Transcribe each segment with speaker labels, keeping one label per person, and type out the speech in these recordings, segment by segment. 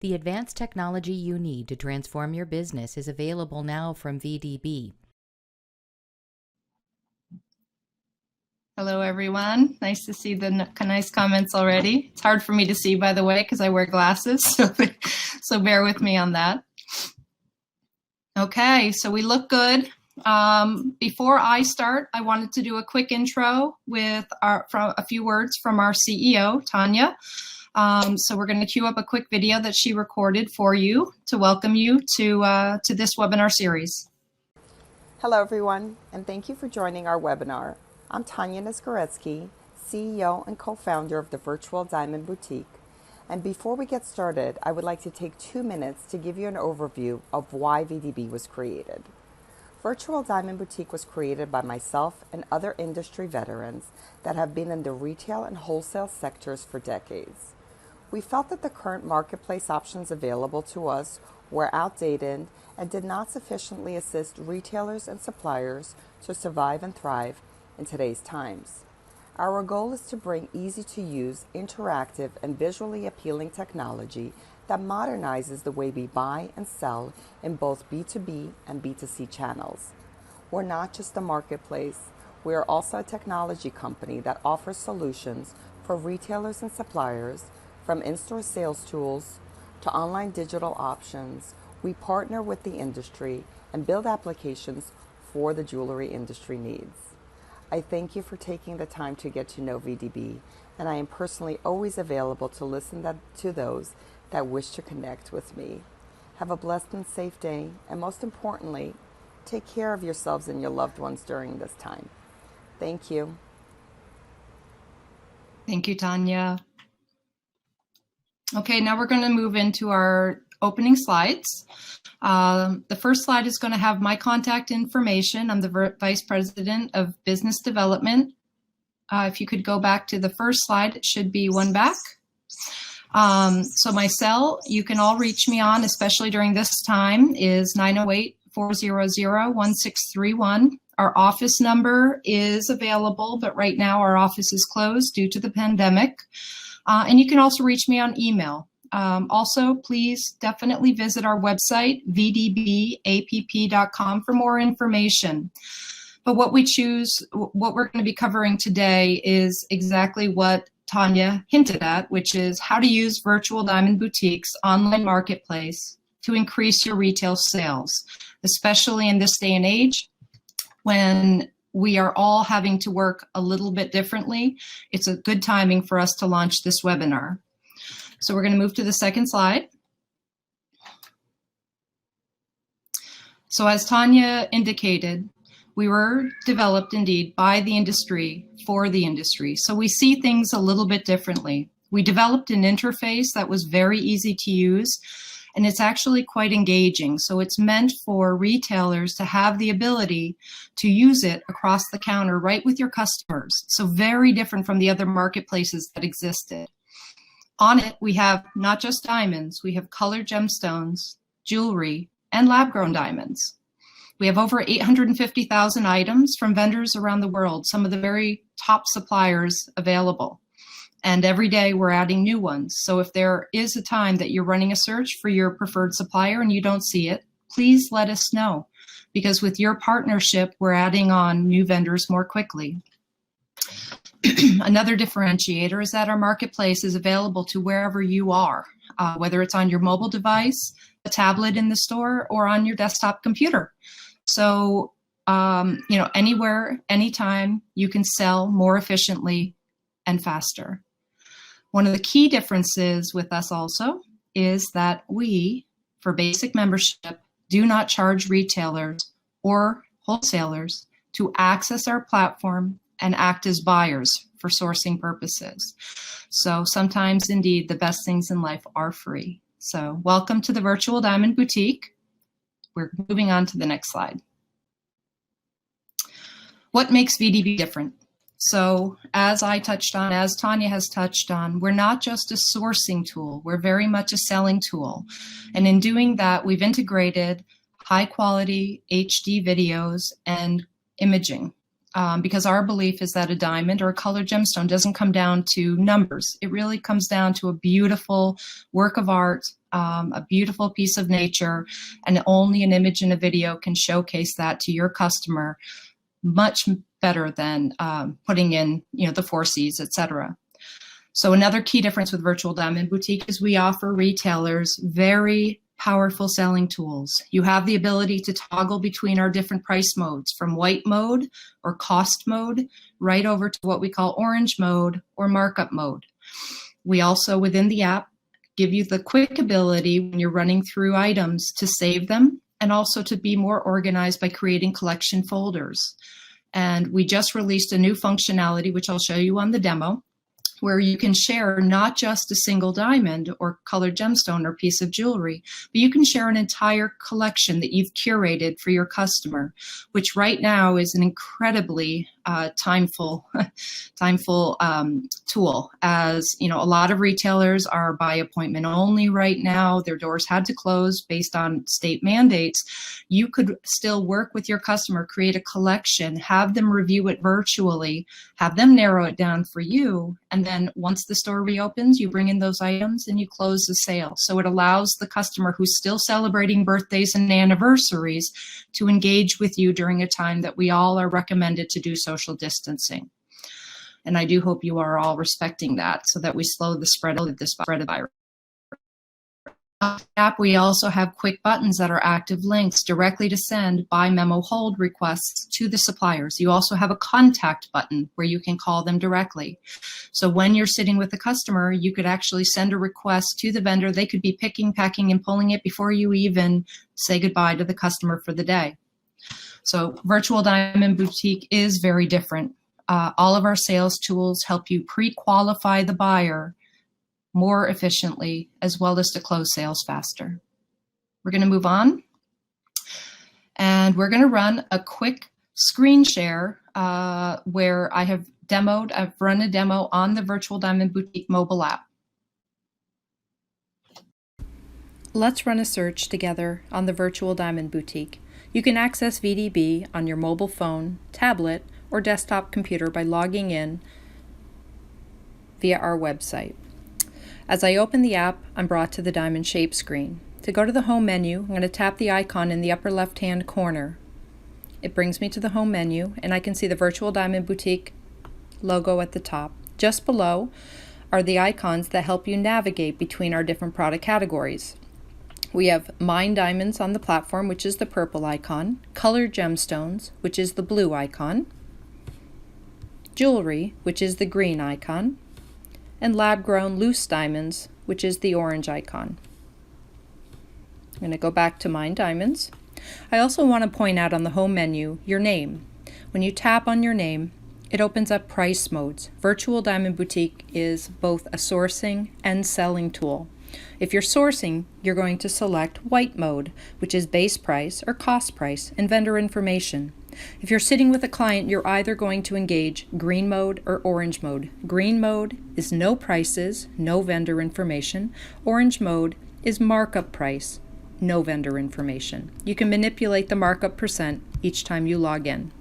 Speaker 1: The advanced technology you need to transform your business is available now from VDB.
Speaker 2: Hello, everyone. Nice to see the nice comments already. It's hard for me to see, by the way, because I wear glasses, so bear with me on that. Okay, so we look good. Before I start, I wanted to do a quick intro with a few words from our CEO, Tanya. So we're going to queue up a quick video that she recorded for you to welcome you to this webinar series.
Speaker 3: Hello, everyone, and thank you for joining our webinar. I'm Tanya Niskoretsky, CEO and co-founder of the Virtual Diamond Boutique. And before we get started, I would like to take 2 minutes to give you an overview of why VDB was created. Virtual Diamond Boutique was created by myself and other industry veterans that have been in the retail and wholesale sectors for decades. We felt that the current marketplace options available to us were outdated and did not sufficiently assist retailers and suppliers to survive and thrive in today's times. Our goal is to bring easy-to-use, interactive, and visually appealing technology that modernizes the way we buy and sell in both B2B and B2C channels. We're not just a marketplace, we are also a technology company that offers solutions for retailers and suppliers. From in-store sales tools to online digital options, we partner with the industry and build applications for the jewelry industry needs. I thank you for taking the time to get to know VDB, and I am personally always available to listen to those that wish to connect with me. Have a blessed and safe day, and most importantly, take care of yourselves and your loved ones during this time. Thank you.
Speaker 2: Thank you, Tanya. Okay, now we're going to move into our opening slides. The first slide is going to have my contact information. I'm the Vice President of Business Development. If you could go back to the first slide, it should be one back. So my cell, you can all reach me on, especially during this time, is 908-400-1631. Our office number is available, but right now our office is closed due to the pandemic. And you can also reach me on email. Also, please definitely visit our website, vdbapp.com, for more information. But what we're going to be covering today is exactly what Tanya hinted at, which is how to use Virtual Diamond Boutique's online marketplace to increase your retail sales, especially in this day and age when we are all having to work a little bit differently. It's a good timing for us to launch this webinar. So we're going to move to the second slide. So as Tanya indicated, we were developed indeed by the industry for the industry. So we see things a little bit differently. We developed an interface that was very easy to use, and it's actually quite engaging. So it's meant for retailers to have the ability to use it across the counter right with your customers. So very different from the other marketplaces that existed. On it, we have not just diamonds, we have colored gemstones, jewelry, and lab-grown diamonds. We have over 850,000 items from vendors around the world, some of the very top suppliers available. And every day we're adding new ones. So if there is a time that you're running a search for your preferred supplier and you don't see it, please let us know, because with your partnership, we're adding on new vendors more quickly. Another differentiator is that our marketplace is available to wherever you are, whether it's on your mobile device, a tablet in the store, or on your desktop computer. So, anywhere, anytime, you can sell more efficiently and faster. One of the key differences with us also is that we, for basic membership, do not charge retailers or wholesalers to access our platform and act as buyers for sourcing purposes. So sometimes, indeed, the best things in life are free. So welcome to the Virtual Diamond Boutique. We're moving on to the next slide. What makes VDB different? So as I touched on, as Tanya has touched on, we're not just a sourcing tool, we're very much a selling tool. And in doing that, we've integrated high quality HD videos and imaging. Because our belief is that a diamond or a colored gemstone doesn't come down to numbers. It really comes down to a beautiful work of art a beautiful piece of nature, and only an image and a video can showcase that to your customer much better than putting in, the 4Cs, etc. So another key difference with Virtual Diamond Boutique is we offer retailers very powerful selling tools. You have the ability to toggle between our different price modes, from white mode or cost mode right over to what we call orange mode or markup mode. We also, within the app, give you the quick ability when you're running through items to save them, and also to be more organized by creating collection folders. And we just released a new functionality, which I'll show you on the demo, where you can share not just a single diamond or colored gemstone or piece of jewelry, but you can share an entire collection that you've curated for your customer, which right now is an incredibly timeful tool. As a lot of retailers are by appointment only right now. Their doors had to close based on state mandates. You could still work with your customer, create a collection, have them review it virtually, have them narrow it down for you, and then once the store reopens, you bring in those items and you close the sale. So it allows the customer who's still celebrating birthdays and anniversaries to engage with you during a time that we all are recommended to do social distancing. And I do hope you are all respecting that so that we slow the spread of this virus. App, we also have quick buttons that are active links directly to send by memo hold requests to the suppliers. You also have a contact button where you can call them directly. So when you're sitting with a customer, you could actually send a request to the vendor. They could be picking, packing, and pulling it before you even say goodbye to the customer for the day. So Virtual Diamond Boutique is very different. All of our sales tools help you pre-qualify the buyer more efficiently, as well as to close sales faster. We're going to move on, and we're going to run a quick screen share where I've run a demo on the Virtual Diamond Boutique mobile app.
Speaker 4: Let's run a search together on the Virtual Diamond Boutique. You can access VDB on your mobile phone, tablet, or desktop computer by logging in via our website. As I open the app, I'm brought to the diamond shape screen. To go to the home menu, I'm going to tap the icon in the upper left-hand corner. It brings me to the home menu, and I can see the Virtual Diamond Boutique logo at the top. Just below are the icons that help you navigate between our different product categories. We have Mine Diamonds on the platform, which is the purple icon, Colored Gemstones, which is the blue icon, Jewelry, which is the green icon, and lab-grown loose diamonds, which is the orange icon. I'm going to go back to Mine Diamonds. I also want to point out on the home menu your name. When you tap on your name, it opens up price modes. Virtual Diamond Boutique is both a sourcing and selling tool. If you're sourcing, you're going to select white mode, which is base price or cost price, and vendor information. If you're sitting with a client, you're either going to engage green mode or orange mode. Green mode is no prices, no vendor information. Orange mode is markup price, no vendor information. You can manipulate the markup percent each time you log in.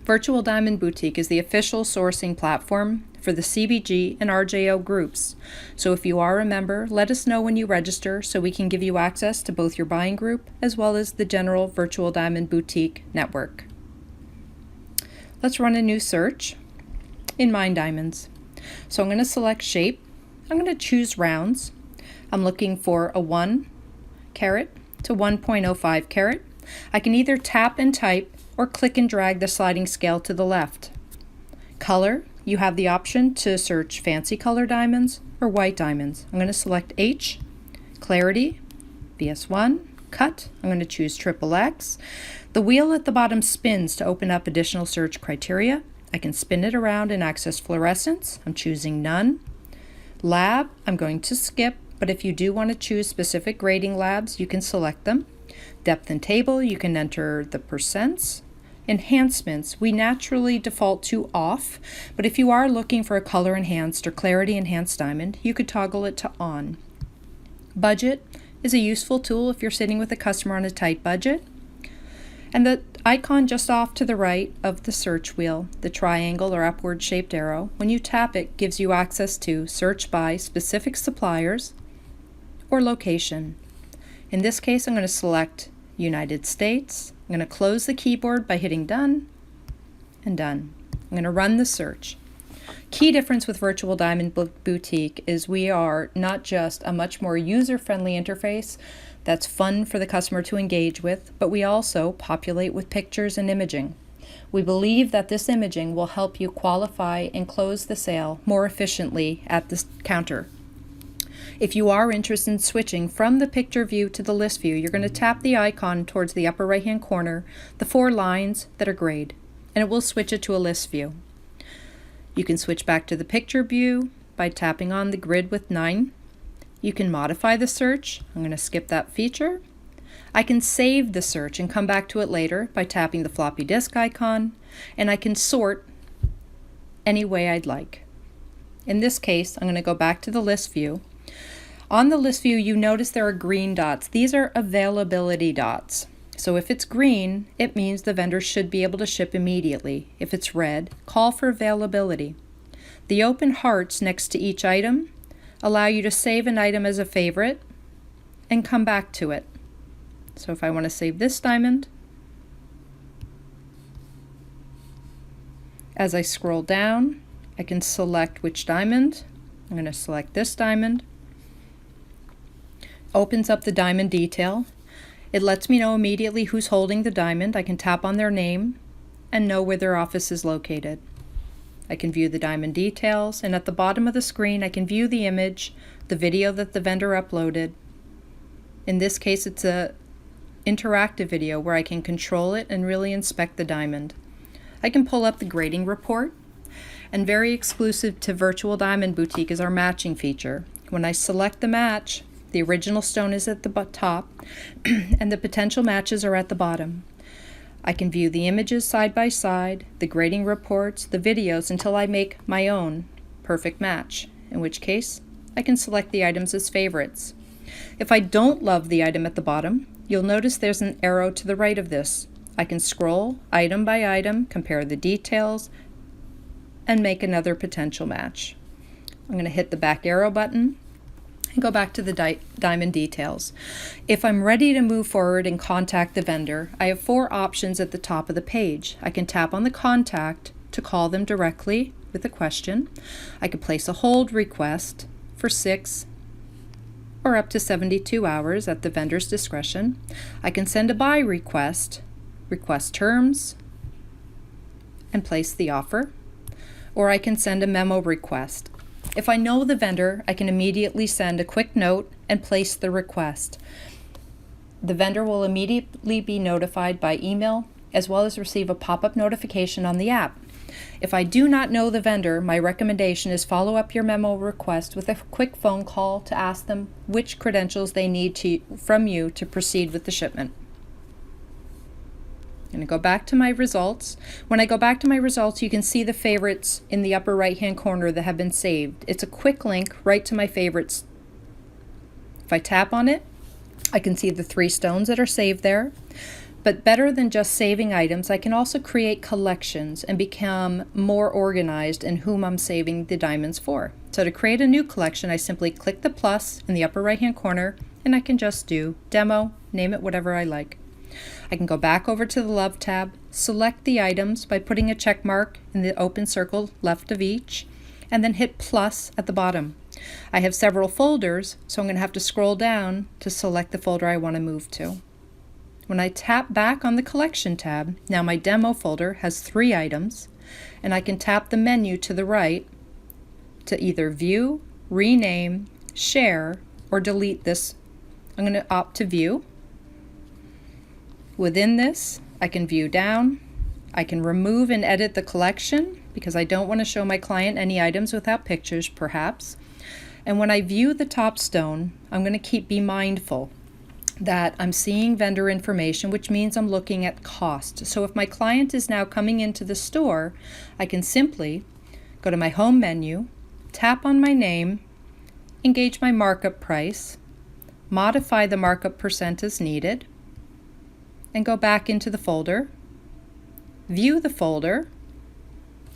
Speaker 4: Virtual Diamond Boutique is the official sourcing platform for the CBG and RJO groups. So if you are a member, let us know when you register so we can give you access to both your buying group as well as the general Virtual Diamond Boutique network. Let's run a new search in Mine Diamonds. So I'm going to select shape. I'm going to choose rounds. I'm looking for a 1 carat to 1.05 carat. I can either tap and type or click and drag the sliding scale to the left. Color, you have the option to search fancy color diamonds or white diamonds. I'm going to select H. Clarity, VS1, cut, I'm going to choose XXX. The wheel at the bottom spins to open up additional search criteria. I can spin it around and access fluorescence. I'm choosing none. Lab, I'm going to skip, but if you do want to choose specific grading labs, you can select them. Depth and table, you can enter the percents. Enhancements, we naturally default to off, but if you are looking for a color enhanced or clarity enhanced diamond, you could toggle it to on. Budget is a useful tool if you're sitting with a customer on a tight budget. And the icon just off to the right of the search wheel, the triangle or upward shaped arrow, when you tap it, gives you access to search by specific suppliers or location. In this case, I'm going to select United States. I'm going to close the keyboard by hitting done and done. I'm going to run the search. Key difference with Virtual Diamond Boutique is we are not just a much more user-friendly interface that's fun for the customer to engage with, but we also populate with pictures and imaging. We believe that this imaging will help you qualify and close the sale more efficiently at the counter. If you are interested in switching from the picture view to the list view, you're going to tap the icon towards the upper right-hand corner, the 4 lines that are grayed, and it will switch it to a list view. You can switch back to the picture view by tapping on the grid with 9. You can modify the search. I'm going to skip that feature. I can save the search and come back to it later by tapping the floppy disk icon, and I can sort any way I'd like. In this case, I'm going to go back to the list view. On the list view, you notice there are green dots. These are availability dots. So if it's green, it means the vendor should be able to ship immediately. If it's red, call for availability. The open hearts next to each item allow you to save an item as a favorite and come back to it. So if I want to save this diamond, as I scroll down, I can select which diamond. I'm going to select this diamond. Opens up the diamond detail. It lets me know immediately who's holding the diamond. I can tap on their name and know where their office is located. I can view the diamond details, and at the bottom of the screen I can view the image, the video that the vendor uploaded. In this case, it's a interactive video where I can control it and really inspect the diamond. I can pull up the grading report, and very exclusive to Virtual Diamond Boutique is our matching feature. When I select the match, the original stone is at the top and the potential matches are at the bottom. I can view the images side by side, the grading reports, the videos until I make my own perfect match, in which case I can select the items as favorites. If I don't love the item at the bottom, you'll notice there's an arrow to the right of this. I can scroll item by item, compare the details, and make another potential match. I'm going to hit the back arrow button and go back to the diamond details. If I'm ready to move forward and contact the vendor, I have 4 options at the top of the page. I can tap on the contact to call them directly with a question. I can place a hold request for 6 or up to 72 hours at the vendor's discretion. I can send a buy request, request terms, and place the offer. Or I can send a memo request. If I know the vendor, I can immediately send a quick note and place the request. The vendor will immediately be notified by email, as well as receive a pop-up notification on the app. If I do not know the vendor, my recommendation is follow up your memo request with a quick phone call to ask them which credentials they need from you to proceed with the shipment. I'm going to go back to my results. When I go back to my results, you can see the favorites in the upper right-hand corner that have been saved. It's a quick link right to my favorites. If I tap on it, I can see the 3 stones that are saved there. But better than just saving items, I can also create collections and become more organized in whom I'm saving the diamonds for. So to create a new collection, I simply click the plus in the upper right-hand corner, and I can just do demo, name it whatever I like. I can go back over to the Love tab, select the items by putting a check mark in the open circle left of each, and then hit plus at the bottom. I have several folders, so I'm going to have to scroll down to select the folder I want to move to. When I tap back on the Collection tab, now my demo folder has 3 items, and I can tap the menu to the right to either view, rename, share, or delete this. I'm going to opt to view. Within this, I can view down. I can remove and edit the collection because I don't want to show my client any items without pictures, perhaps. And when I view the top stone, I'm going to be mindful that I'm seeing vendor information, which means I'm looking at cost. So if my client is now coming into the store, I can simply go to my home menu, tap on my name, engage my markup price, modify the markup percent as needed, and go back into the folder, view the folder,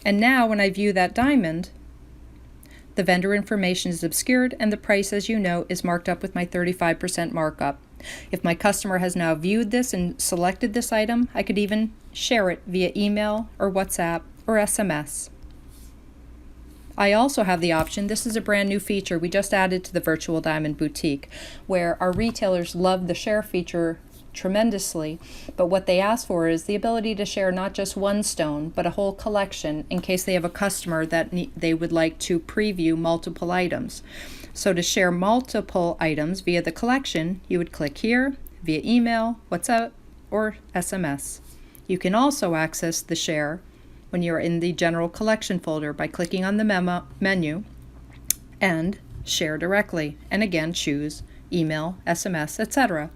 Speaker 4: and now when I view that diamond, the vendor information is obscured and the price, as you know, is marked up with my 35% markup. If my customer has now viewed this and selected this item, I could even share it via email or WhatsApp or SMS. I also have the option, this is a brand new feature we just added to the Virtual Diamond Boutique, where our retailers love the share feature tremendously, but what they ask for is the ability to share not just one stone, but a whole collection in case they have a customer that they would like to preview multiple items. So to share multiple items via the collection, you would click here via email, WhatsApp, or SMS. You can also access the share when you're in the general collection folder by clicking on the menu and share directly, and again choose email, SMS, etc.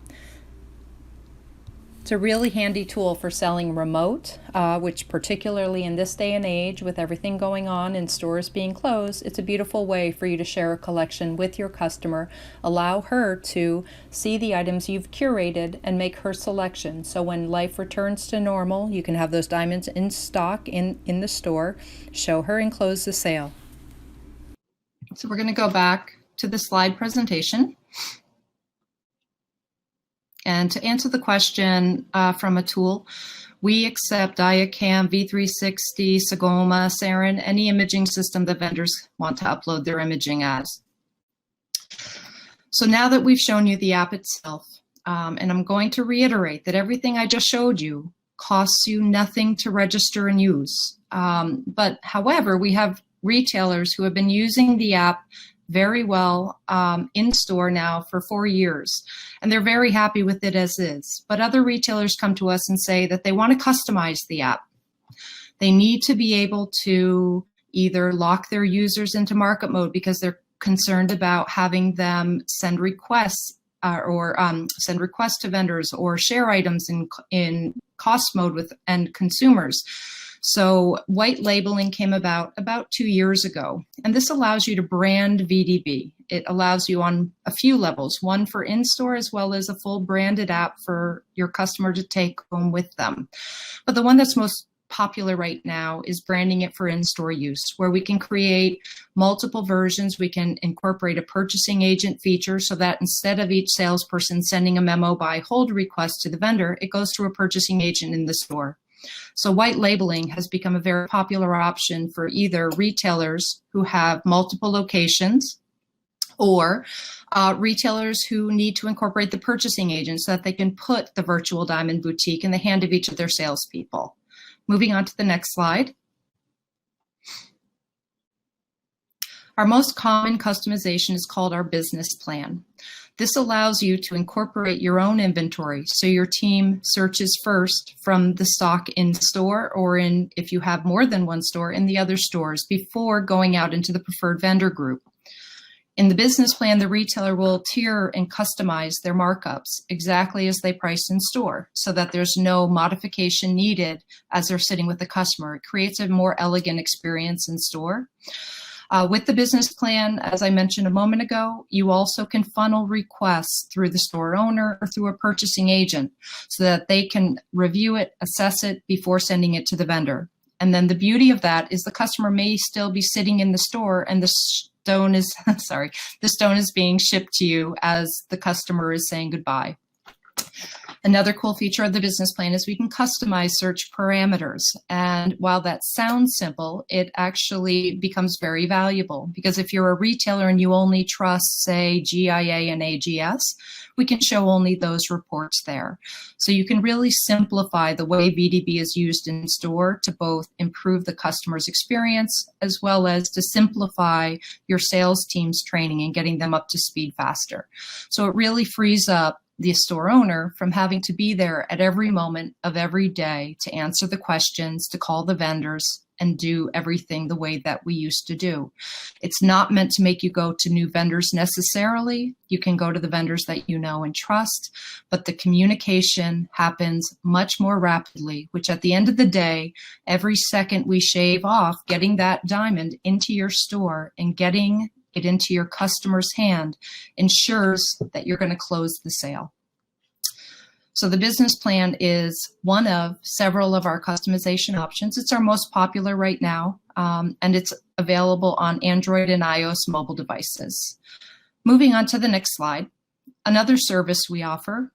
Speaker 4: It's a really handy tool for selling remote, which particularly in this day and age with everything going on and stores being closed, it's a beautiful way for you to share a collection with your customer, allow her to see the items you've curated and make her selection. So when life returns to normal, you can have those diamonds in stock in the store, show her and close the sale.
Speaker 2: So we're going to go back to the slide presentation. And to answer the question from a tool, we accept Diacam, V360, Sagoma, Sarin, any imaging system that vendors want to upload their imaging as. So now that we've shown you the app itself, and I'm going to reiterate that everything I just showed you costs you nothing to register and use. But however, we have retailers who have been using the app very well in store now for 4 years, and they're very happy with it as is. But other retailers come to us and say that they want to customize the app. They need to be able to either lock their users into market mode because they're concerned about having them send requests send requests to vendors or share items in cost mode with end consumers. So white labeling came about 2 years ago, and this allows you to brand VDB. It allows you on a few levels, one for in-store as well as a full branded app for your customer to take home with them. But the one that's most popular right now is branding it for in-store use, where we can create multiple versions. We can incorporate a purchasing agent feature so that instead of each salesperson sending a memo by hold request to the vendor, it goes to a purchasing agent in the store. So white labeling has become a very popular option for either retailers who have multiple locations or retailers who need to incorporate the purchasing agent so that they can put the Virtual Diamond Boutique in the hand of each of their salespeople. Moving on to the next slide. Our most common customization is called our business plan. This allows you to incorporate your own inventory, so your team searches first from the stock in store or if you have more than one store, in the other stores before going out into the preferred vendor group. In the business plan, the retailer will tier and customize their markups exactly as they price in store so that there's no modification needed as they're sitting with the customer. It creates a more elegant experience in store. With the business plan, as I mentioned a moment ago, you also can funnel requests through the store owner or through a purchasing agent so that they can review it, assess it before sending it to the vendor. And then the beauty of that is the customer may still be sitting in the store and the stone is, the stone is being shipped to you as the customer is saying goodbye. Another cool feature of the business plan is we can customize search parameters. And while that sounds simple, it actually becomes very valuable because if you're a retailer and you only trust, say, GIA and AGS, we can show only those reports there. So you can really simplify the way VDB is used in store to both improve the customer's experience as well as to simplify your sales team's training and getting them up to speed faster. So it really frees up the store owner from having to be there at every moment of every day to answer the questions, to call the vendors, and do everything the way that we used to do. It's not meant to make you go to new vendors necessarily. You can go to the vendors that you know and trust, but the communication happens much more rapidly, which at the end of the day, every second we shave off getting that diamond into your store and getting it into your customer's hand ensures that you're going to close the sale. So the business plan is one of several of our customization options. It's our most popular right now, and it's available on Android and iOS mobile devices. Moving on to the next slide, another service we offer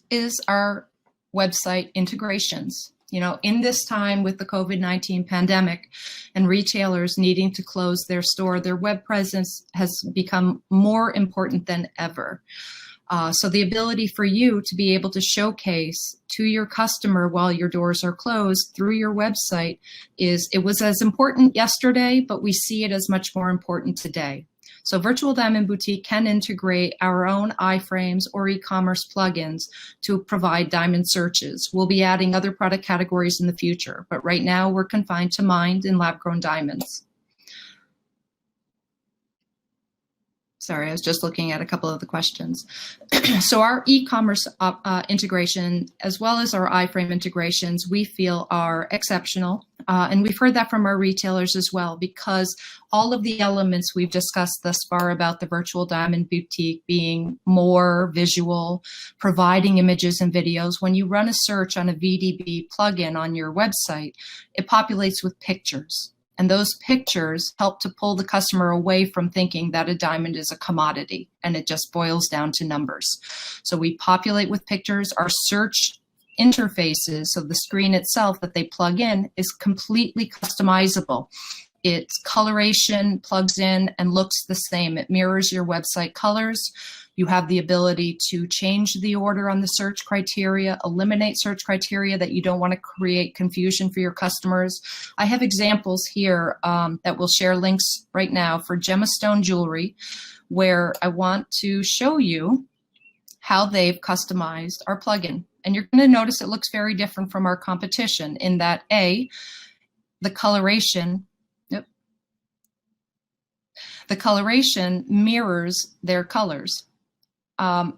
Speaker 2: is our website integrations. You know, in this time with the COVID-19 pandemic and retailers needing to close their store, their web presence has become more important than ever. So the ability for you to be able to showcase to your customer while your doors are closed through your website it was as important yesterday, but we see it as much more important today. So Virtual Diamond Boutique can integrate our own iframes or e-commerce plugins to provide diamond searches. We'll be adding other product categories in the future, but right now we're confined to mined and lab-grown diamonds. Sorry, I was just looking at a couple of the questions. So our e-commerce integration, as well as our iframe integrations, we feel are exceptional. And we've heard that from our retailers as well, because all of the elements we've discussed thus far about the Virtual Diamond Boutique being more visual, providing images and videos, when you run a search on a VDB plugin on your website, it populates with pictures. And those pictures help to pull the customer away from thinking that a diamond is a commodity, and it just boils down to numbers. So we populate with pictures. Our search interfaces, so the screen itself that they plug in, is completely customizable. Its coloration plugs in and looks the same. It mirrors your website colors. You have the ability to change the order on the search criteria, eliminate search criteria that you don't want to create confusion for your customers. I have examples here that we'll share links right now for gemstone jewelry, where I want to show you how they've customized our plugin. And you're going to notice it looks very different from our competition in that the coloration mirrors their colors.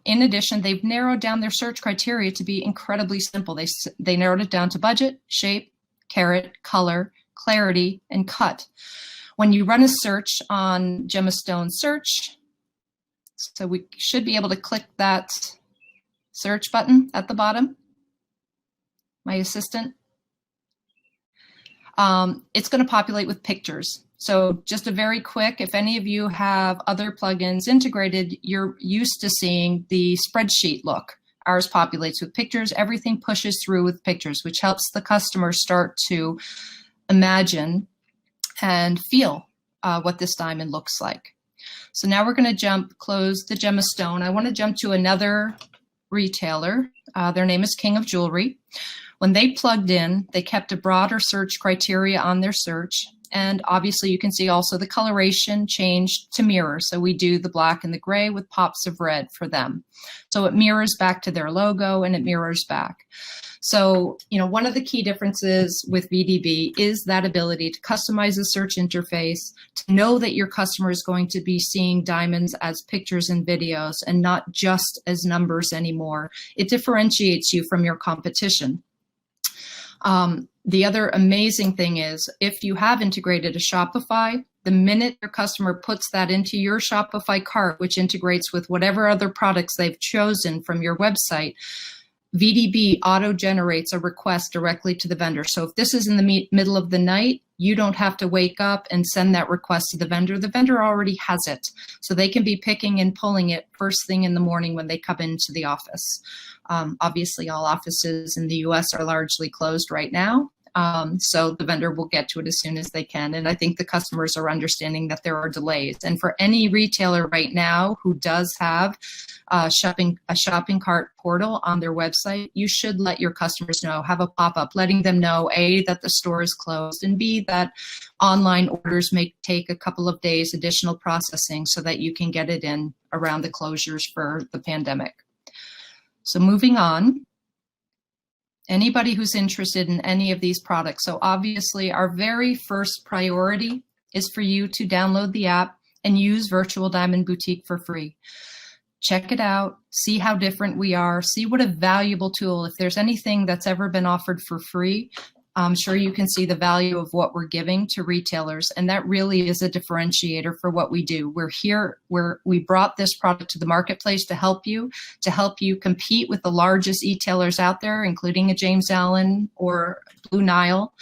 Speaker 2: In addition, they've narrowed down their search criteria to be incredibly simple. They narrowed it down to budget, shape, carat, color, clarity, and cut. When you run a search on Gemstone Search, so we should be able to click that search button at the bottom, my assistant. It's going to populate with pictures. So just a very quick, if any of you have other plugins integrated, you're used to seeing the spreadsheet look. Ours populates with pictures. Everything pushes through with pictures, which helps the customer start to imagine and feel what this diamond looks like. So now we're going to close the gemstone. I want to jump to another retailer. Their name is King of Jewelry. When they plugged in, they kept a broader search criteria on their search. And obviously you can see also the coloration changed to mirror. So we do the black and the gray with pops of red for them. So it mirrors back to their logo and it mirrors back. So, you know, one of the key differences with VDB is that ability to customize the search interface, to know that your customer is going to be seeing diamonds as pictures and videos and not just as numbers anymore. It differentiates you from your competition. The other amazing thing is if you have integrated a Shopify, the minute your customer puts that into your Shopify cart, which integrates with whatever other products they've chosen from your website, VDB auto-generates a request directly to the vendor. So if this is in the middle of the night, you don't have to wake up and send that request to the vendor. The vendor already has it. So they can be picking and pulling it first thing in the morning when they come into the office. Obviously, all offices in the US are largely closed right now. So the vendor will get to it as soon as they can. And I think the customers are understanding that there are delays. And for any retailer right now who does have a shopping cart portal on their website, you should let your customers know, have a pop-up letting them know, A, that the store is closed, and B, that online orders may take a couple of days additional processing so that you can get it in around the closures for the pandemic. So moving on. Anybody who's interested in any of these products. So obviously our very first priority is for you to download the app and use Virtual Diamond Boutique for free. Check it out, see how different we are, see what a valuable tool. If there's anything that's ever been offered for free, I'm sure you can see the value of what we're giving to retailers, and that really is a differentiator for what we do. We're here, we brought this product to the marketplace to help you compete with the largest e-tailers out there, including a James Allen or Blue Nile.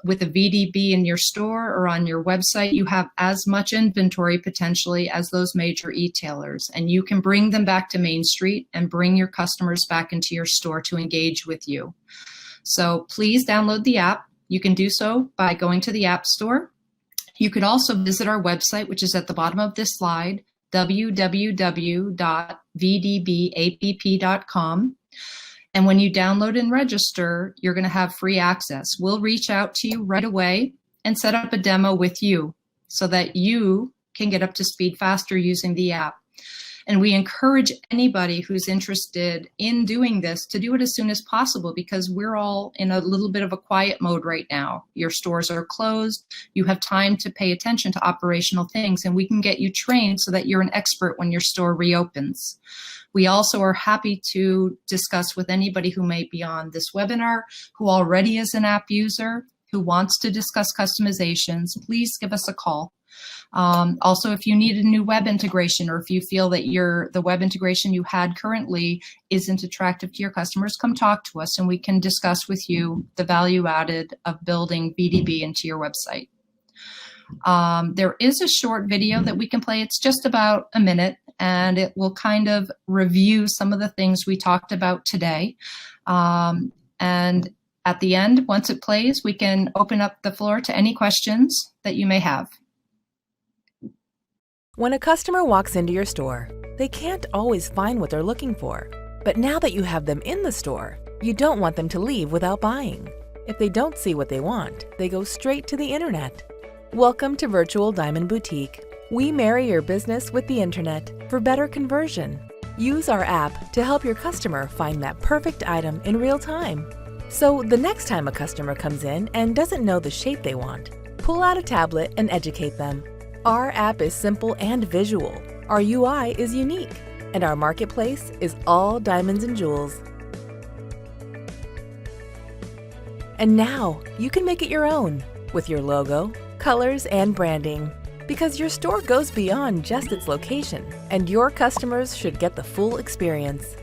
Speaker 2: With a VDB in your store or on your website, you have as much inventory potentially as those major e-tailers, and you can bring them back to Main Street and bring your customers back into your store to engage with you. So please download the app. You can do so by going to the App Store. You could also visit our website, which is at the bottom of this slide, www.vdbapp.com. And when you download and register, you're going to have free access. We'll reach out to you right away and set up a demo with you so that you can get up to speed faster using the app. And we encourage anybody who's interested in doing this to do it as soon as possible, because we're all in a little bit of a quiet mode right now. Your stores are closed. You have time to pay attention to operational things, and we can get you trained so that you're an expert when your store reopens. We also are happy to discuss with anybody who may be on this webinar, who already is an app user, who wants to discuss customizations. Please give us a call. Also, if you need a new web integration, or if you feel that the web integration you had currently isn't attractive to your customers, come talk to us and we can discuss with you the value added of building VDB into your website. There is a short video that we can play. It's just about a minute, and it will kind of review some of the things we talked about today. And at the end, once it plays, we can open up the floor to any questions that you may have.
Speaker 5: When a customer walks into your store, they can't always find what they're looking for. But now that you have them in the store, you don't want them to leave without buying. If they don't see what they want, they go straight to the internet. Welcome to Virtual Diamond Boutique. We marry your business with the internet for better conversion. Use our app to help your customer find that perfect item in real time. So the next time a customer comes in and doesn't know the shape they want, pull out a tablet and educate them. Our app is simple and visual. Our UI is unique, and our marketplace is all diamonds and jewels. And now you can make it your own with your logo, colors, and branding, because your store goes beyond just its location, and your customers should get the full experience.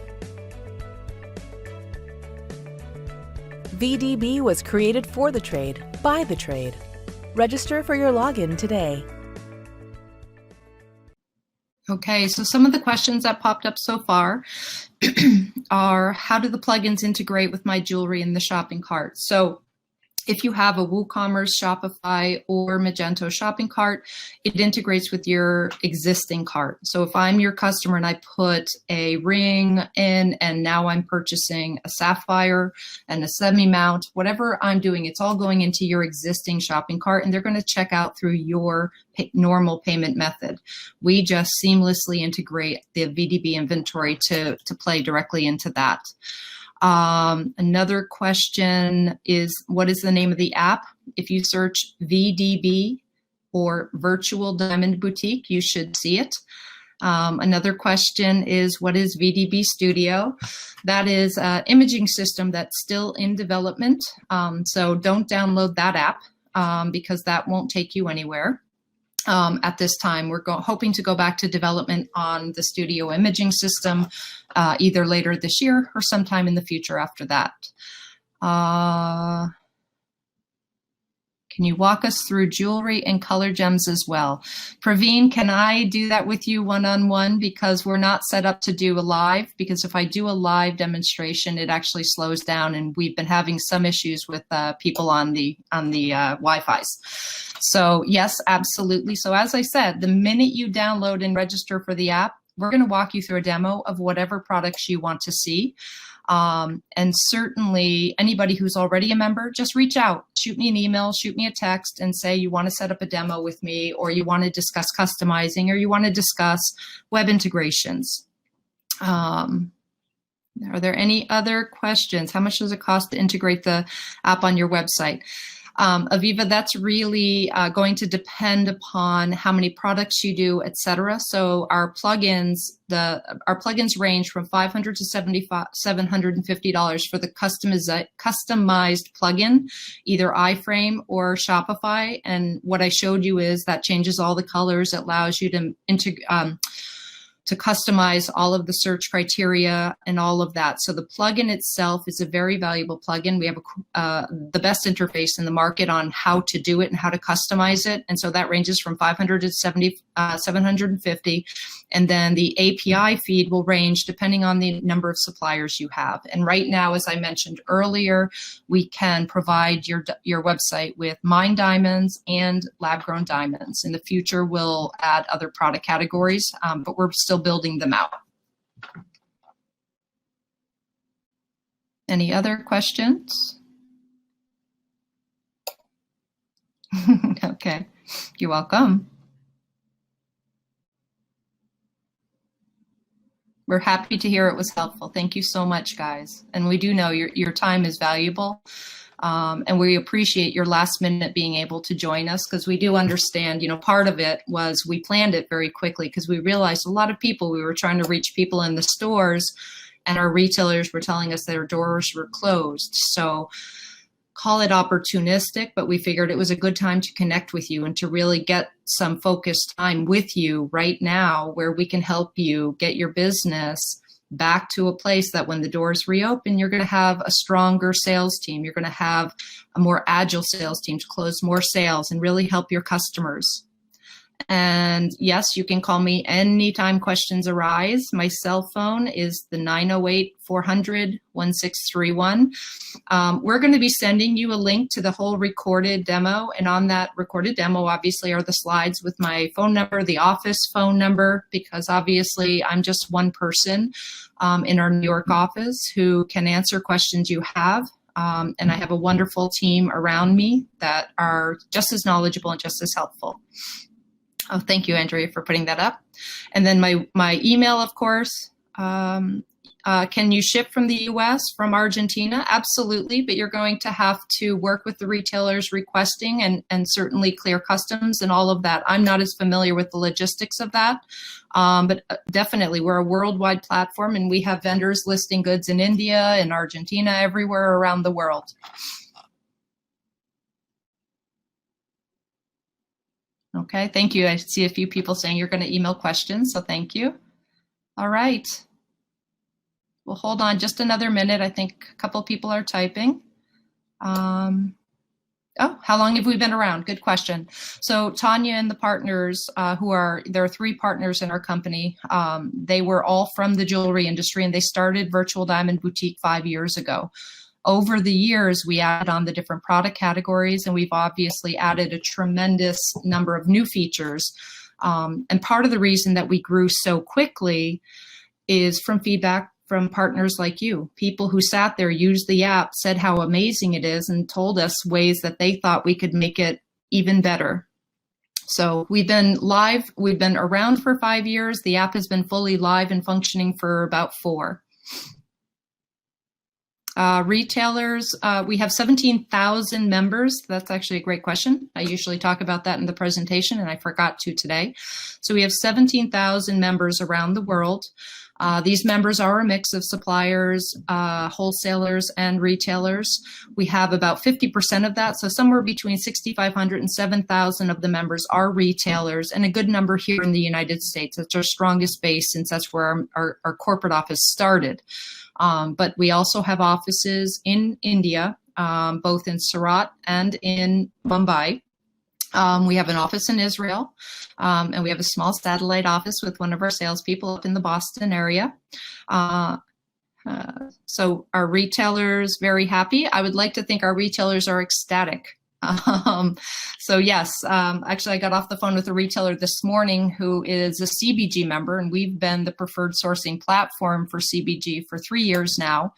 Speaker 5: VDB was created for the trade, by the trade. Register for your login today.
Speaker 2: Okay, so some of the questions that popped up so far are, how do the plugins integrate with my jewelry in the shopping cart? So if you have a WooCommerce, Shopify, or Magento shopping cart, it integrates with your existing cart. So if I'm your customer and I put a ring in and now I'm purchasing a sapphire and a semi-mount, whatever I'm doing, it's all going into your existing shopping cart, and they're going to check out through your normal payment method. We just seamlessly integrate the VDB inventory to play directly into that. Another question is, what is the name of the app? If you search VDB or Virtual Diamond Boutique, you should see it. Another question is, what is VDB Studio? That is an imaging system that's still in development. So don't download that app because that won't take you anywhere. At this time, we're hoping to go back to development on the studio imaging system either later this year or sometime in the future after that. Can you walk us through jewelry and color gems as well? Praveen, can I do that with you one-on-one? Because we're not set up to do a live, because if I do a live demonstration, it actually slows down, and we've been having some issues with people on the Wi-Fi's. So yes, absolutely. So as I said, the minute you download and register for the app, we're going to walk you through a demo of whatever products you want to see. And certainly anybody who's already a member, just reach out, shoot me an email, shoot me a text and say you want to set up a demo with me, or you want to discuss customizing, or you want to discuss web integrations. Are there any other questions? How much does it cost to integrate the app on your website? Aviva, that's really going to depend upon how many products you do, etc. So our plugins range from $500 to $750 for the customized plugin, either iFrame or Shopify. And what I showed you is that changes all the colors. It allows you to customize all of the search criteria and all of that. So the plugin itself is a very valuable plugin. We have the best interface in the market on how to do it and how to customize it. And so that ranges from $500 to $750. And then the API feed will range depending on the number of suppliers you have. And right now, as I mentioned earlier, we can provide your website with mined diamonds and lab-grown diamonds. In the future, we'll add other product categories, but we're still building them out. Any other questions? Okay, you're welcome. We're happy to hear it was helpful. Thank you so much, guys. And we do know your time is valuable. And we appreciate your last minute being able to join us, because we do understand, part of it was we planned it very quickly because we realized a lot of people, we were trying to reach people in the stores and our retailers were telling us their doors were closed. So call it opportunistic, but we figured it was a good time to connect with you and to really get some focused time with you right now where we can help you get your business back to a place that when the doors reopen, you're going to have a stronger sales team. You're going to have a more agile sales team to close more sales and really help your customers. And yes, you can call me anytime questions arise. My cell phone is the 908-400-1631. We're going to be sending you a link to the whole recorded demo. And on that recorded demo, obviously, are the slides with my phone number, the office phone number, because obviously I'm just one person in our New York office who can answer questions you have. And I have a wonderful team around me that are just as knowledgeable and just as helpful. Oh, thank you, Andrea, for putting that up. And then my email, of course. Can you ship from the US, from Argentina? Absolutely, but you're going to have to work with the retailers requesting and certainly clear customs and all of that. I'm not as familiar with the logistics of that, but definitely we're a worldwide platform and we have vendors listing goods in India, in Argentina, everywhere around the world. Okay, thank you. I see a few people saying you're going to email questions, so thank you. All right. We'll hold on just another minute. I think a couple people are typing. Oh, how long have we been around? Good question. So Tanya and the partners there are 3 partners in our company. They were all from the jewelry industry and they started Virtual Diamond Boutique 5 years ago. Over the years, we added on the different product categories, and we've obviously added a tremendous number of new features. And part of the reason that we grew so quickly is from feedback from partners like you, people who sat there, used the app, said how amazing it is, and told us ways that they thought we could make it even better. So we've been around for 5 years. The app has been fully live and functioning for about 4. Retailers, we have 17,000 members. That's actually a great question. I usually talk about that in the presentation and I forgot to today. So we have 17,000 members around the world. These members are a mix of suppliers, wholesalers, and retailers. We have about 50% of that. So somewhere between 6,500 and 7,000 of the members are retailers, and a good number here in the United States. That's our strongest base since that's where our corporate office started. But we also have offices in India, both in Surat and in Mumbai. We have an office in Israel, and we have a small satellite office with one of our salespeople up in the Boston area. So our retailers, very happy. I would like to think our retailers are ecstatic. So yes, actually I got off the phone with a retailer this morning who is a CBG member, and we've been the preferred sourcing platform for CBG for 3 years now.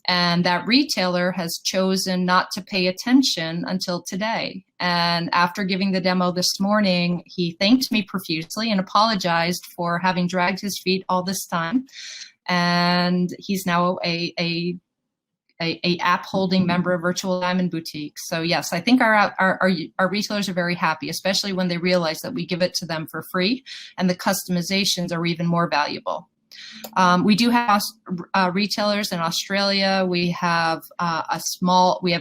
Speaker 2: And that retailer has chosen not to pay attention until today. And after giving the demo this morning, he thanked me profusely and apologized for having dragged his feet all this time. And he's now a a app holding member of Virtual Diamond Boutique. So yes, I think our retailers are very happy, especially when they realize that we give it to them for free and the customizations are even more valuable. We do have retailers in Australia. We have a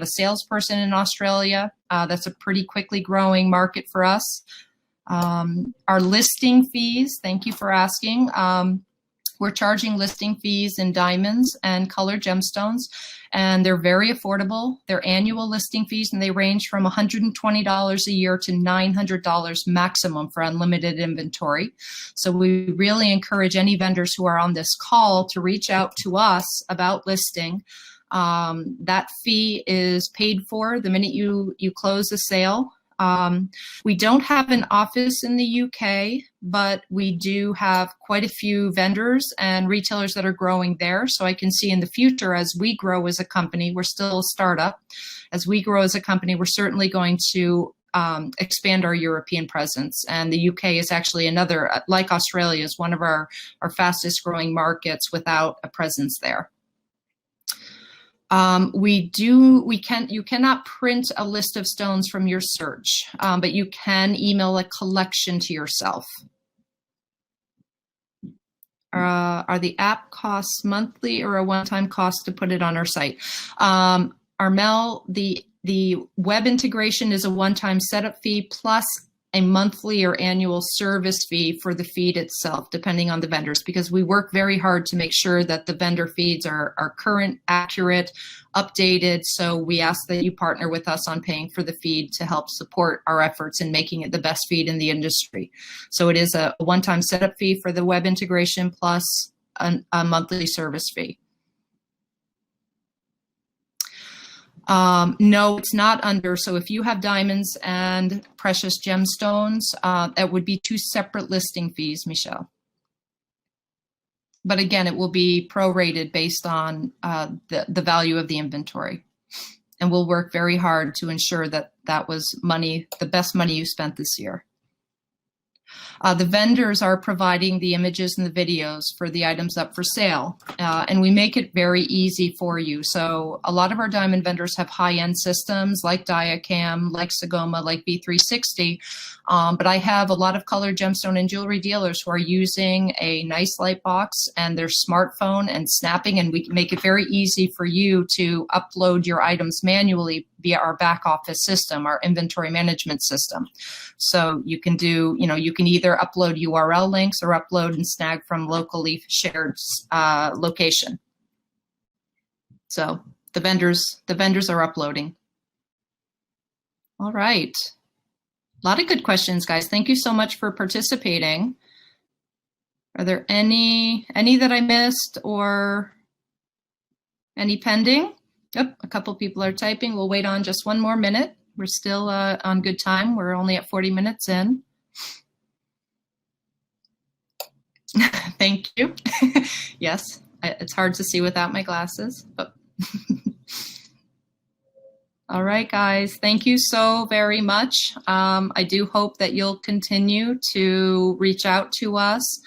Speaker 2: salesperson in Australia. That's a pretty quickly growing market for us. Our listing fees, thank you for asking. We're charging listing fees in diamonds and colored gemstones, and they're very affordable. They're annual listing fees, and they range from $120 a year to $900 maximum for unlimited inventory. So we really encourage any vendors who are on this call to reach out to us about listing. That fee is paid for the minute you close the sale. We don't have an office in the UK, but we do have quite a few vendors and retailers that are growing there. So I can see in the future, as we grow as a company, we're still a startup. As we grow as a company, we're certainly going to expand our European presence. And the UK is actually another, like Australia, is one of our fastest growing markets without a presence there. You cannot print a list of stones from your search, but you can email a collection to yourself. Are the app costs monthly or a one-time cost to put it on our site? Armel, the web integration is a one-time setup fee plus a monthly or annual service fee for the feed itself, depending on the vendors, because we work very hard to make sure that the vendor feeds are current, accurate, updated. So we ask that you partner with us on paying for the feed to help support our efforts in making it the best feed in the industry. So it is a one-time setup fee for the web integration plus a monthly service fee. No, it's not under. So if you have diamonds and precious gemstones, that would be two separate listing fees, Michelle. But again, it will be prorated based on the value of the inventory. And we'll work very hard to ensure that that was the best money you spent this year. The vendors are providing the images and the videos for the items up for sale, and we make it very easy for you. So a lot of our diamond vendors have high-end systems like Diacam, like Sagoma, like B360, but I have a lot of colored gemstone and jewelry dealers who are using a nice light box and their smartphone and snapping, and we make it very easy for you to upload your items manually via our back office system, our inventory management system. So you can do, you can either upload URL links or upload and snag from locally shared location. So the vendors are uploading. All right. A lot of good questions, guys. Thank you so much for participating. Are there any that I missed or any pending? Yep, a couple people are typing. We'll wait on just one more minute. We're still on good time. We're only at 40 minutes in. Thank you. Yes, it's hard to see without my glasses. But all right, guys. Thank you so very much. I do hope that you'll continue to reach out to us.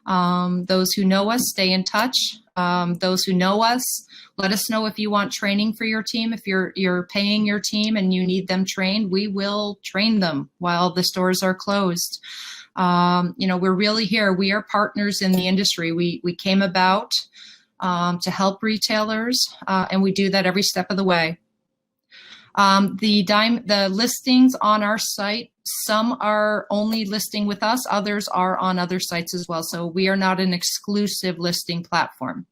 Speaker 2: Those who know us, stay in touch. Those who know us, let us know if you want training for your team. If you're paying your team and you need them trained, we will train them while the stores are closed. We're really here. We are partners in the industry. We came about to help retailers, and we do that every step of the way. The listings on our site, some are only listing with us, others are on other sites as well. So we are not an exclusive listing platform.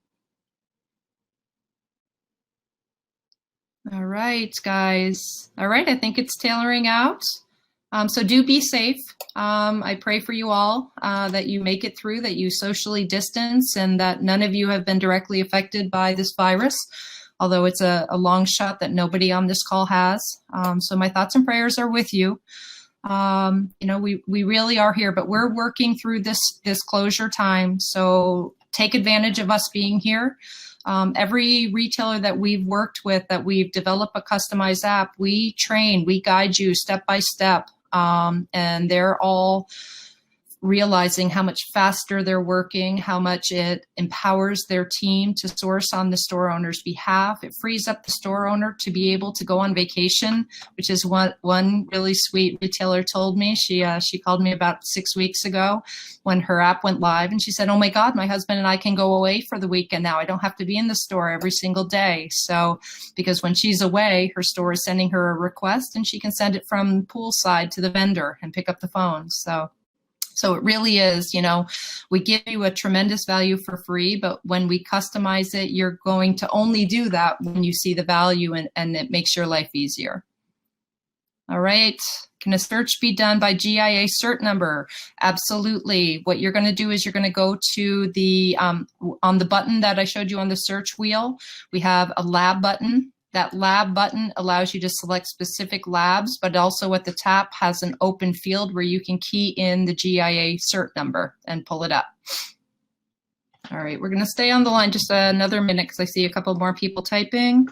Speaker 2: All right, guys. All right, I think it's tailoring out. So do be safe. I pray for you all that you make it through, that you socially distance, and that none of you have been directly affected by this virus, although it's a long shot that nobody on this call has. So my thoughts and prayers are with you. We really are here, but we're working through this closure time. So take advantage of us being here. Every retailer that we've worked with, that we've developed a customized app, we train, we guide you step by step. And they're all realizing how much faster they're working, how much it empowers their team to source on the store owner's behalf. It frees up the store owner to be able to go on vacation, which is what one really sweet retailer told me. She called me about 6 weeks ago when her app went live, and she said, "Oh my God, my husband and I can go away for the weekend now. I don't have to be in the store every single day." So, because when she's away, her store is sending her a request and she can send it from poolside to the vendor and pick up the phone. So it really is, we give you a tremendous value for free, but when we customize it, you're going to only do that when you see the value and it makes your life easier. All right. Can a search be done by GIA cert number? Absolutely. What you're going to do is you're going to go to the, on the button that I showed you on the search wheel, we have a lab button. That lab button allows you to select specific labs, but also at the top has an open field where you can key in the GIA cert number and pull it up. All right, we're going to stay on the line just another minute because I see a couple more people typing.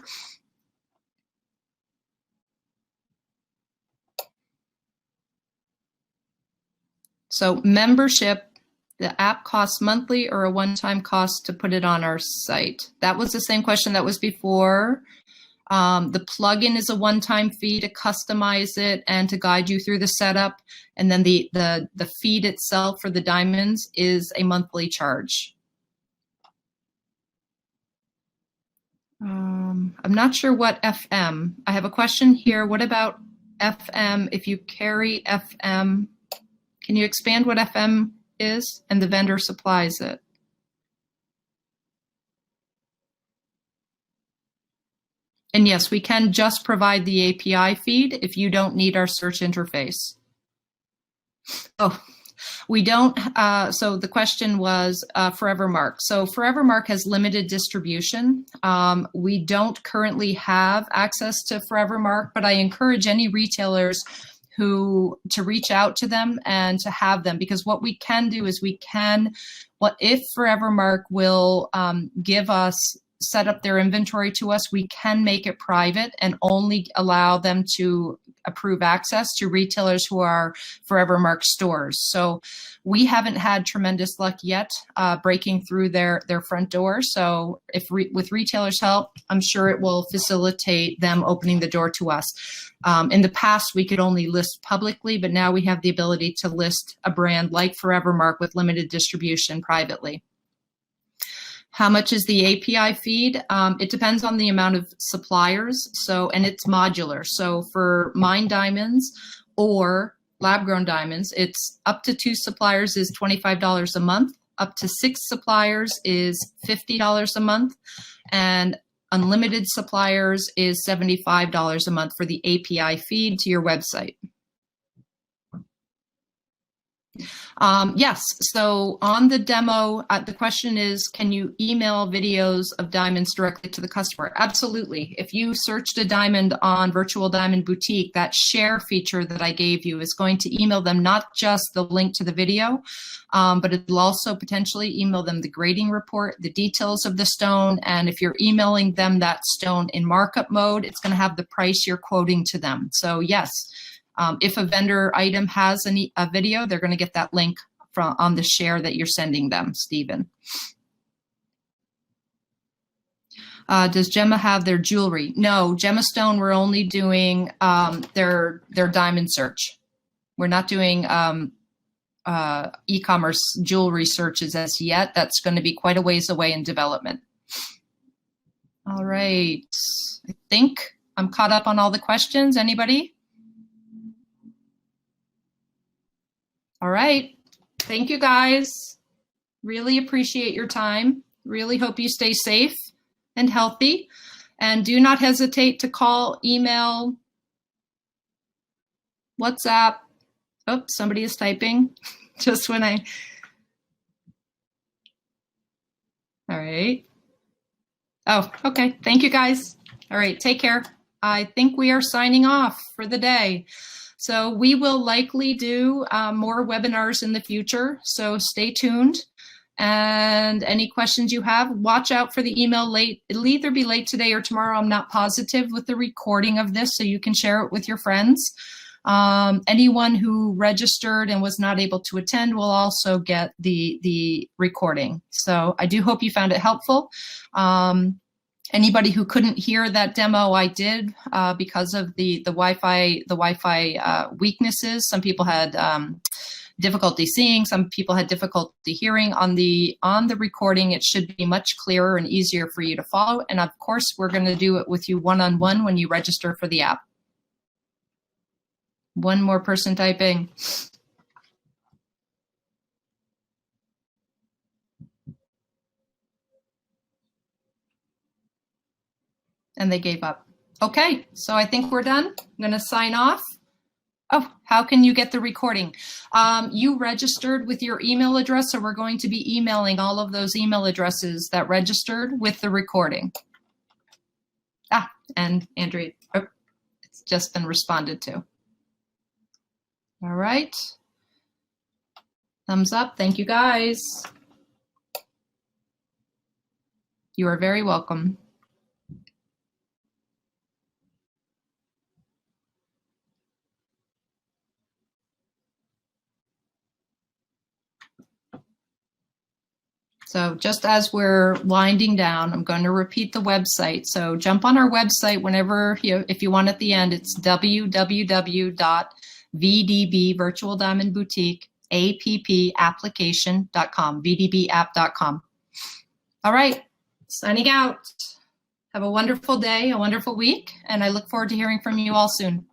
Speaker 2: So membership, the app costs monthly or a one-time cost to put it on our site? That was the same question that was before. The plugin is a one-time fee to customize it and to guide you through the setup. And then the feed itself for the diamonds is a monthly charge. I'm not sure what FM. I have a question here. What about FM? If you carry FM, can you expand what FM is? And the vendor supplies it. And yes, we can just provide the API feed if you don't need our search interface. Oh, we don't. So the question was Forevermark. So Forevermark has limited distribution. We don't currently have access to Forevermark, but I encourage any retailers to reach out to them and to have them, because what we can do is if Forevermark will give us set up their inventory to us, we can make it private and only allow them to approve access to retailers who are Forevermark stores. So we haven't had tremendous luck yet breaking through their front door. So with retailers' help, I'm sure it will facilitate them opening the door to us. In the past, we could only list publicly, but now we have the ability to list a brand like Forevermark with limited distribution privately. How much is the API feed? It depends on the amount of suppliers, and it's modular. So for mine diamonds or lab-grown diamonds, it's up to 2 suppliers is $25 a month, up to 6 suppliers is $50 a month, and unlimited suppliers is $75 a month for the API feed to your website. Yes, so on the demo, the question is, can you email videos of diamonds directly to the customer? Absolutely. If you searched a diamond on Virtual Diamond Boutique, that share feature that I gave you is going to email them not just the link to the video, but it'll also potentially email them the grading report, the details of the stone, and if you're emailing them that stone in markup mode, it's going to have the price you're quoting to them. So yes. If a vendor item has a video, they're going to get that link on the share that you're sending them, Stephen. Does Gemma have their jewelry? No, Gemma Stone, we're only doing their diamond search. We're not doing e-commerce jewelry searches as yet. That's going to be quite a ways away in development. All right. I think I'm caught up on all the questions. Anybody? All right. Thank you, guys. Really appreciate your time. Really hope you stay safe and healthy. And do not hesitate to call, email, WhatsApp. Oh, somebody is typing just when I. All right. Oh, okay. Thank you, guys. All right. Take care. I think we are signing off for the day. So we will likely do more webinars in the future, so stay tuned. And any questions you have, watch out for the email late. It'll either be late today or tomorrow. I'm not positive with the recording of this, so you can share it with your friends. Anyone who registered and was not able to attend will also get the recording. So I do hope you found it helpful. Anybody who couldn't hear that demo I did because of the Wi-Fi weaknesses, some people had difficulty seeing, some people had difficulty hearing. On the recording, it should be much clearer and easier for you to follow. And of course, we're going to do it with you one-on-one when you register for the app. One more person typing. And they gave up. Okay, so I think we're done. I'm going to sign off. Oh, how can you get the recording? You registered with your email address, so we're going to be emailing all of those email addresses that registered with the recording. Ah, and Andrea, oh, it's just been responded to. All right. Thumbs up. Thank you, guys. You are very welcome. So just as we're winding down, I'm going to repeat the website. So jump on our website whenever if you want at the end, it's www.VDB Virtual Diamond Boutique application.com, vdbapp.com. All right, signing out. Have a wonderful day, a wonderful week, and I look forward to hearing from you all soon.